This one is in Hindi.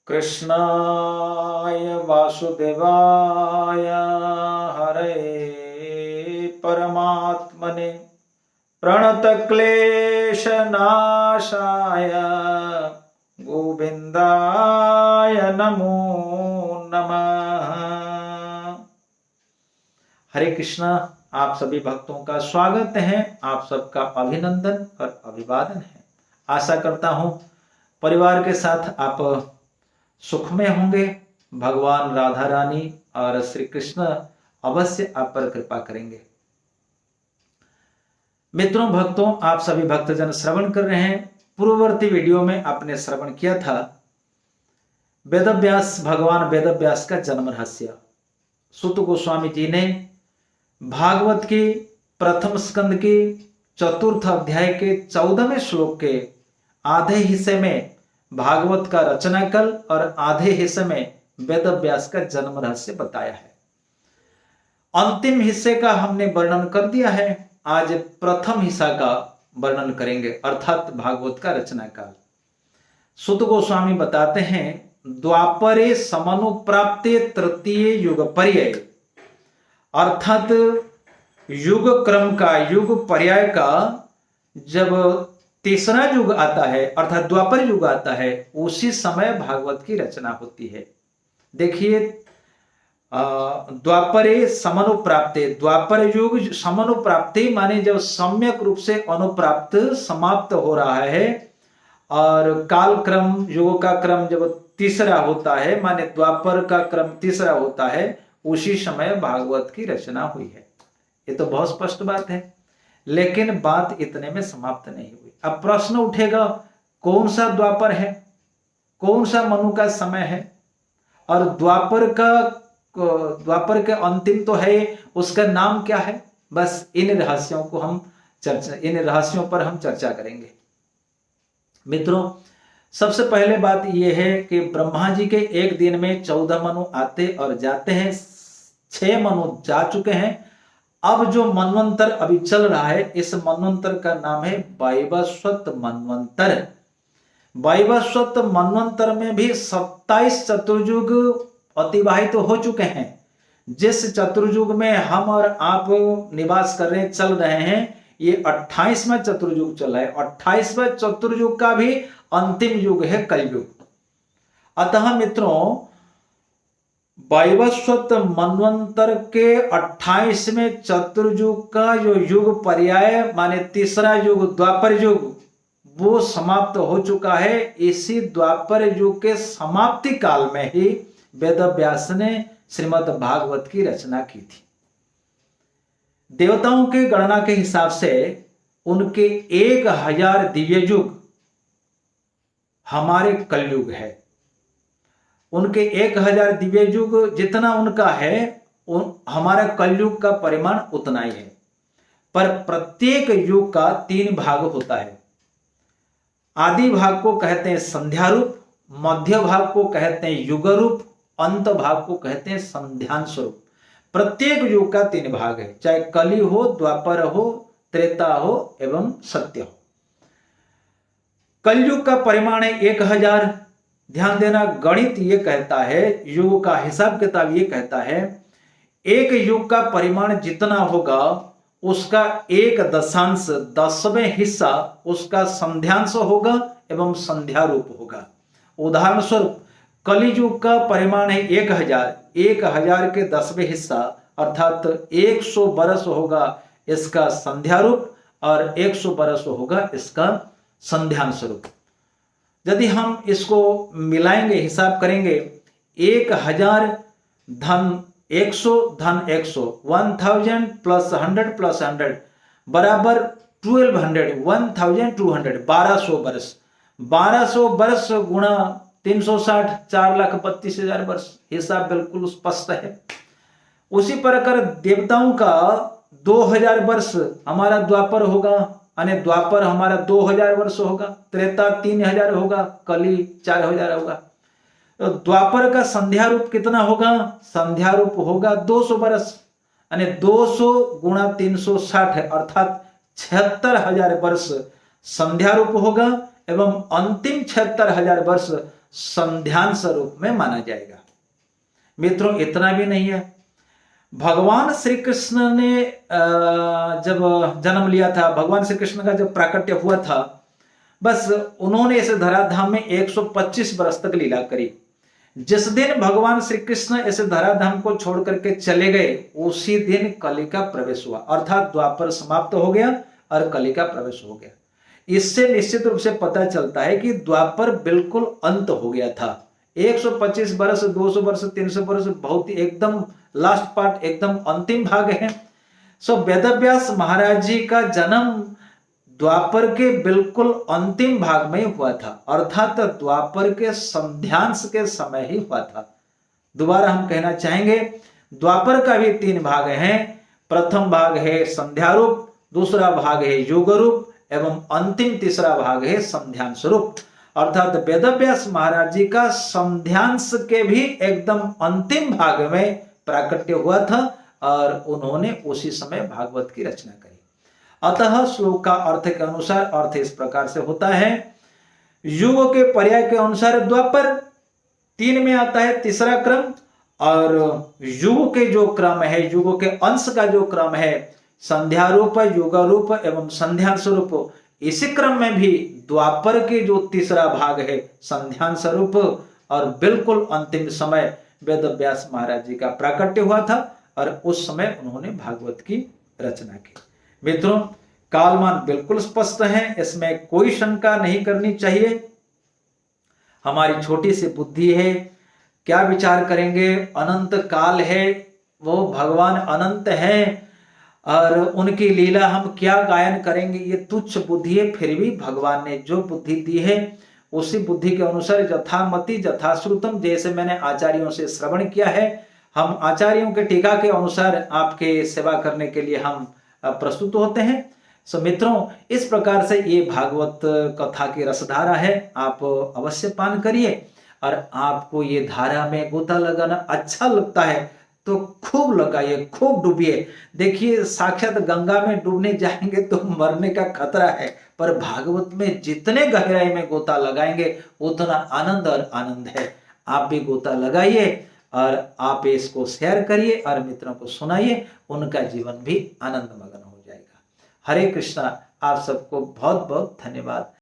कृष्णाय वासुदेवाय हरे परमात्मने प्रणतक्लेशनाशाय गोविंदाय नमो नमः। हरे कृष्णा। आप सभी भक्तों का स्वागत है, आप सबका अभिनंदन और अभिवादन है। आशा करता हूं परिवार के साथ आप सुख में होंगे। भगवान राधा रानी और श्री कृष्ण अवश्य आप पर कृपा करेंगे। मित्रों, भक्तों, आप सभी भक्तजन श्रवण कर रहे हैं। पूर्ववर्ती वीडियो में आपने श्रवण किया था वेदव्यास, भगवान वेदव्यास का जन्म रहस्य। सुत गोस्वामी जी ने भागवत की प्रथम स्कंद की चतुर्थ अध्याय के 14वें श्लोक के आधे हिस्से में भागवत का रचनाकल और आधे हिस्से में वेदव्यास का जन्म रहस्य बताया है। अंतिम हिस्से का हमने वर्णन कर दिया है। आज प्रथम हिस्सा का वर्णन करेंगे, अर्थात भागवत का रचनाकाल। सुत गोस्वामी बताते हैं, द्वापरे समानुप्राप्ते तृतीय युग पर्याय, अर्थात युग क्रम का, युग पर्याय का जब तीसरा युग आता है अर्थात द्वापर युग आता है, उसी समय भागवत की रचना होती है। देखिए, द्वापरे समानुप्राप्ते, द्वापर युग समानुप्राप्ति माने जब सम्यक रूप से अनुप्राप्त समाप्त हो रहा है और काल क्रम, युग का क्रम जब तीसरा होता है माने द्वापर का क्रम तीसरा होता है, उसी समय भागवत की रचना हुई है। ये तो बहुत स्पष्ट बात है, लेकिन बात इतने में समाप्त नहीं हुई। अब प्रश्न उठेगा, कौन सा द्वापर है, कौन सा मनु का समय है, और द्वापर के अंतिम तो है, उसका नाम क्या है। बस इन रहस्यों पर हम चर्चा करेंगे। मित्रों, सबसे पहले बात यह है कि ब्रह्मा जी के एक दिन में 14 मनु आते और जाते हैं। 6 मनु जा चुके हैं। अब जो मनवंतर अभी चल रहा है, इस मनवंतर का नाम है वैवस्वत मनवंतर। वैवस्वत मनवंतर में भी 27 चतुर्युग अतिवाहित तो हो चुके हैं। जिस चतुर्युग में हम और आप निवास कर रहे हैं, चल रहे हैं, ये 28वां चतुर्युग चल रहा है। 28वां चतुर्युग का भी अंतिम युग है कलयुग। अतः मित्रों, वैवस्वत मनवंतर के 28वें चतुर्युग का जो युग पर्याय माने तीसरा युग द्वापर युग, वो समाप्त हो चुका है। इसी द्वापर युग के समाप्ति काल में ही वेदव्यास ने श्रीमद् भागवत की रचना की थी। देवताओं के गणना के हिसाब से उनके 1000 दिव्य युग हमारे कलयुग है। उनके 1000 दिव्य युग जितना उनका है, हमारा कलयुग का परिमाण उतना ही है। पर प्रत्येक युग का 3 भाग होता है। आदि भाग को कहते हैं संध्या रूप, मध्य भाग को कहते हैं युग रूप, अंत भाग को कहते हैं संध्यांश रूप। प्रत्येक युग का 3 भाग है, चाहे कली हो, द्वापर हो, त्रेता हो एवं सत्य हो। कलयुग का परिमाण है 1000। ध्यान देना, गणित ये कहता है, युग का हिसाब किताब ये कहता है, एक युग का परिमाण जितना होगा उसका 1/10वें हिस्सा उसका संध्यांश होगा एवं संध्या रूप होगा। उदाहरण स्वरूप, कलियुग का परिमाण है 1000, 1000 के 10वें हिस्सा अर्थात 100 बरस होगा इसका संध्या रूप और 100 बरस होगा इसका संध्यांश रूप। यदि हम इसको मिलाएंगे, हिसाब करेंगे, 1000 धन 100 धन 100, 1000 प्लस 100 प्लस 100 बराबर 1200, 1200, 1200 बरस। 1200 बरस गुणा 360, 4,32,000 वर्ष। हिसाब बिल्कुल स्पष्ट है। उसी प्रकार देवताओं का 2000 वर्ष हमारा द्वापर होगा, यानी द्वापर हमारा 2000 वर्ष होगा, त्रेता 3000 होगा, कली 4000 होगा। तो द्वापर का संध्या रूप कितना होगा? संध्या रूप होगा 200 वर्ष, यानी 200 गुणा 360 अर्थात 76,000 वर्ष संध्या रूप होगा एवं अंतिम 76,000 वर्ष संध्यांश रूप में माना जाएगा। मित्रों, इतना भी नहीं है, भगवान श्री कृष्ण ने जब जन्म लिया था, भगवान श्री कृष्ण का जब प्राकट्य हुआ था, बस उन्होंने इस धराधाम में 125 वर्ष तक लीला करी। जिस दिन भगवान श्री कृष्ण इस धराधाम को छोड़ करके चले गए, उसी दिन कली का प्रवेश हुआ, अर्थात द्वापर समाप्त हो गया और कली का प्रवेश हो गया। इससे निश्चित रूप से पता चलता है कि द्वापर बिल्कुल अंत हो गया था। 125 वर्ष, 200 वर्ष, 300 वर्ष बहुत ही एकदम लास्ट पार्ट, एकदम अंतिम भाग है। सो वेदव्यास महाराज जी का जन्म द्वापर के बिल्कुल अंतिम भाग में हुआ था, अर्थात द्वापर के संध्यांश के समय ही हुआ था। दोबारा हम कहना चाहेंगे, द्वापर का भी 3 भाग हैं। प्रथम भाग है संध्या रूप, दूसरा भाग है योग रूप एवं अंतिम तीसरा भाग है संध्यांश रूप। अर्थात वेदव्यास महाराज जी का संध्यांश के भी एकदम अंतिम भाग में प्राकट्य हुआ था और उन्होंने उसी समय भागवत की रचना करी। अतः श्लोक का अर्थ के अनुसार अर्थ इस प्रकार से होता है, युग के पर्याय के अनुसार द्वापर 3 में आता है तीसरा क्रम, और युग के जो क्रम है, युग के अंश का जो क्रम है, संध्या रूप, युग रूप एवं संध्यांश रूप, इसी क्रम में भी द्वापर के जो तीसरा भाग है संध्यांश रूप, और बिल्कुल अंतिम समय वेदव्यास महाराज जी का प्राकट्य हुआ था और उस समय उन्होंने भागवत की रचना की। मित्रों, कालमान बिल्कुल स्पष्ट है, इसमें कोई शंका नहीं करनी चाहिए। हमारी छोटी सी बुद्धि है, क्या विचार करेंगे, अनंत काल है, वो भगवान अनंत है और उनकी लीला हम क्या गायन करेंगे, ये तुच्छ बुद्धि है। फिर भी भगवान ने जो बुद्धि दी है उसी बुद्धि के अनुसार यथामति यथाश्रुतम, जैसे मैंने आचार्यों से श्रवण किया है, हम आचार्यों के टीका के अनुसार आपके सेवा करने के लिए हम प्रस्तुत होते हैं। सो मित्रों, इस प्रकार से ये भागवत कथा की रसधारा है, आप अवश्य पान करिए। और आपको ये धारा में गोता लगाना अच्छा लगता है तो खूब लगाइए, खूब डूबिए। देखिए, साक्षात गंगा में डूबने जाएंगे तो मरने का खतरा है, पर भागवत में जितने गहराई में गोता लगाएंगे उतना आनंद और आनंद है। आप भी गोता लगाइए और आप इसको शेयर करिए और मित्रों को सुनाइए, उनका जीवन भी आनंद मगन हो जाएगा। हरे कृष्णा। आप सबको बहुत बहुत धन्यवाद।